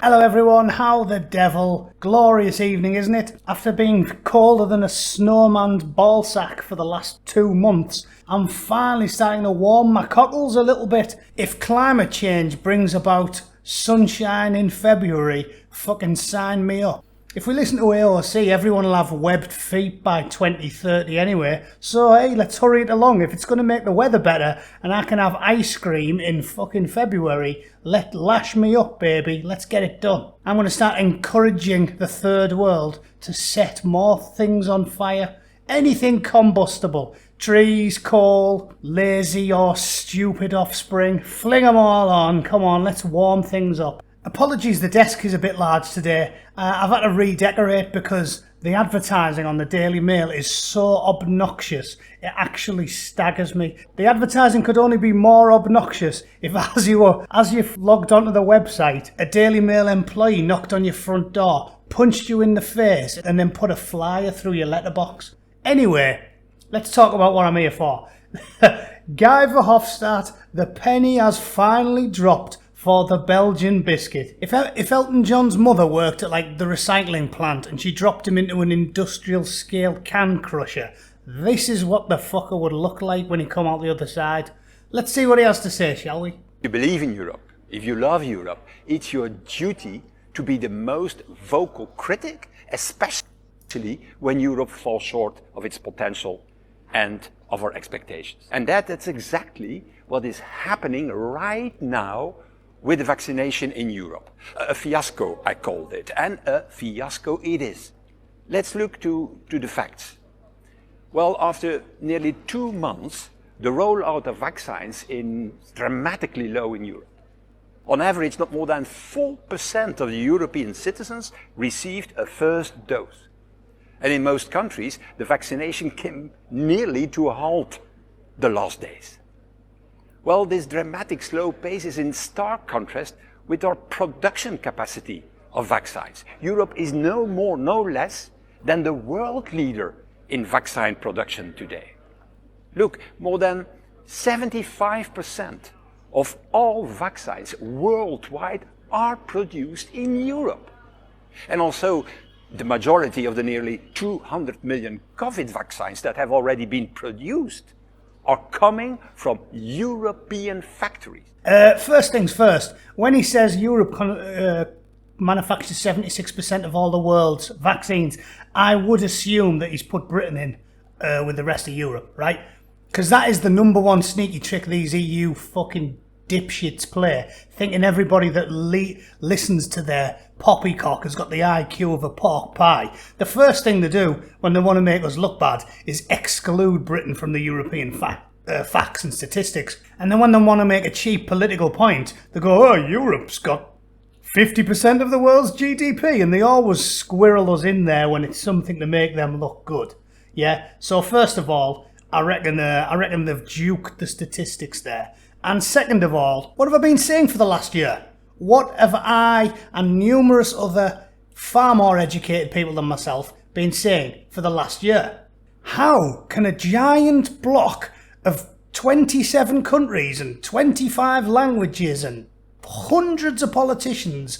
Hello everyone, how the devil. Glorious evening, isn't it? After being colder than a snowman's ballsack for the last 2 months, I'm finally starting to warm my cockles a little bit. If climate change brings about sunshine in February, fucking sign me up. If we listen to AOC, everyone will have webbed feet by 2030 anyway, so hey, let's hurry it along. If it's going to make the weather better and I can have ice cream in fucking February, lash me up, baby. Let's get it done. I'm going to start encouraging the third world to set more things on fire. Anything combustible. Trees, coal, lazy or stupid offspring. Fling them all on. Come on, let's warm things up. Apologies, the desk is a bit large today. I've had to redecorate because the advertising on the Daily Mail is so obnoxious, it actually staggers me. The advertising could only be more obnoxious if as you've logged onto the website, a Daily Mail employee knocked on your front door, punched you in the face, and then put a flyer through your letterbox. Anyway, let's talk about what I'm here for. Guy Verhofstadt, the penny has finally dropped for the Belgian biscuit. If Elton John's mother worked at the recycling plant and she dropped him into an industrial scale can crusher, this is what the fucker would look like when he come out the other side. Let's see what he has to say, shall we? You believe in Europe, if you love Europe, it's your duty to be the most vocal critic, especially when Europe falls short of its potential and of our expectations. And that's exactly what is happening right now with the vaccination in Europe. A fiasco, I called it, and a fiasco it is. Let's look to the facts. Well, after nearly 2 months, the rollout of vaccines is dramatically low in Europe. On average, not more than 4% of the European citizens received a first dose. And in most countries, the vaccination came nearly to a halt the last days. Well, this dramatic slow pace is in stark contrast with our production capacity of vaccines. Europe is no more, no less than the world leader in vaccine production today. Look, more than 75% of all vaccines worldwide are produced in Europe. And also, the majority of the nearly 200 million COVID vaccines that have already been produced are coming from European factories. First things first, when he says Europe manufactures 76% of all the world's vaccines, I would assume that he's put Britain in with the rest of Europe, right? Because that is the number one sneaky trick these EU fucking dipshits play, thinking everybody that listens to their poppycock has got the IQ of a pork pie. The first thing they do when they want to make us look bad is exclude Britain from the European facts and statistics. And then when they want to make a cheap political point, they go, oh, Europe's got 50% of the world's GDP, and they always squirrel us in there when it's something to make them look good. Yeah, so first of all, I reckon they've duked the statistics there. And second of all, what have I been saying for the last year? What have I and numerous other far more educated people than myself been saying for the last year? How can a giant block of 27 countries and 25 languages and hundreds of politicians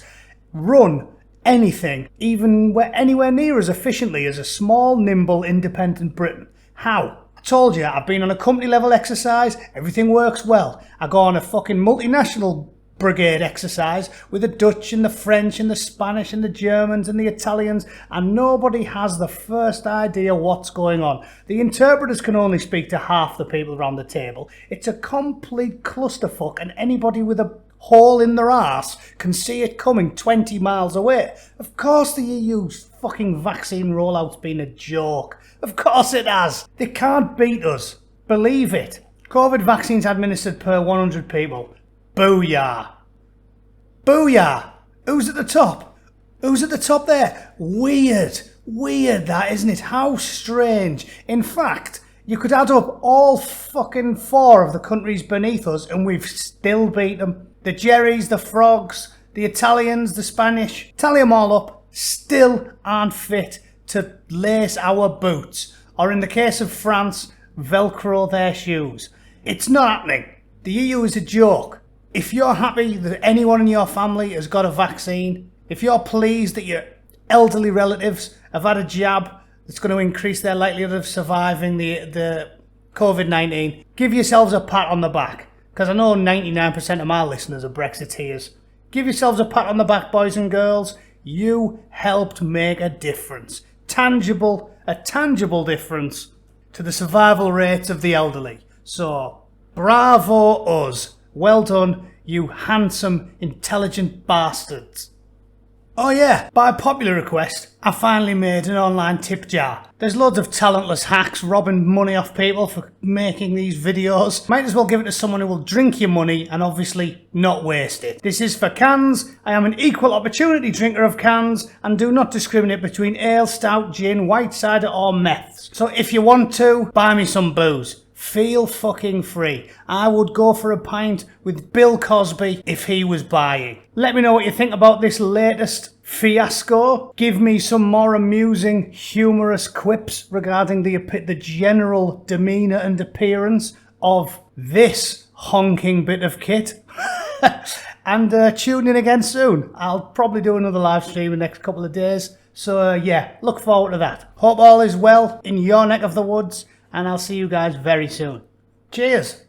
run anything, even anywhere near as efficiently as a small, nimble, independent Britain? How? Told you, I've been on a company level exercise, everything works well. I go on a fucking multinational brigade exercise with the Dutch and the French and the Spanish and the Germans and the Italians, and nobody has the first idea what's going on. The interpreters can only speak to half the people around the table. It's a complete clusterfuck, and anybody with a hole in their arse can see it coming 20 miles away. Of course the EU's fucking vaccine rollout's been a joke. Of course it has. They can't beat us. Believe it. COVID vaccines administered per 100 people. Booyah. Booyah. Who's at the top? Who's at the top there? Weird. Weird that, isn't it? How strange. In fact, you could add up all fucking 4 of the countries beneath us and we've still beat them. The Jerrys, the Frogs, the Italians, the Spanish. Tally them all up. Still aren't fit to lace our boots, or in the case of France, Velcro their shoes. It's not happening. The EU is a joke. If you're happy that anyone in your family has got a vaccine, If you're pleased that your elderly relatives have had a jab that's going to increase their likelihood of surviving the COVID-19, give yourselves a pat on the back. Because I know 99% of my listeners are Brexiteers. Give yourselves a pat on the back, boys and girls. You helped make a difference. A tangible difference to the survival rates of the elderly. So, bravo us. Well done, you handsome, intelligent bastards. Oh yeah, by popular request, I finally made an online tip jar. There's loads of talentless hacks robbing money off people for making these videos. Might as well give it to someone who will drink your money and obviously not waste it. This is for cans. I am an equal opportunity drinker of cans and do not discriminate between ale, stout, gin, white cider or meths. So if you want to, buy me some booze. Feel fucking free. I would go for a pint with Bill Cosby if he was buying. Let me know what you think about this latest fiasco. Give me some more amusing, humorous quips regarding the general demeanour and appearance of this honking bit of kit. And tune in again soon. I'll probably do another live stream in the next couple of days. So yeah, look forward to that. Hope all is well in your neck of the woods. And I'll see you guys very soon. Cheers!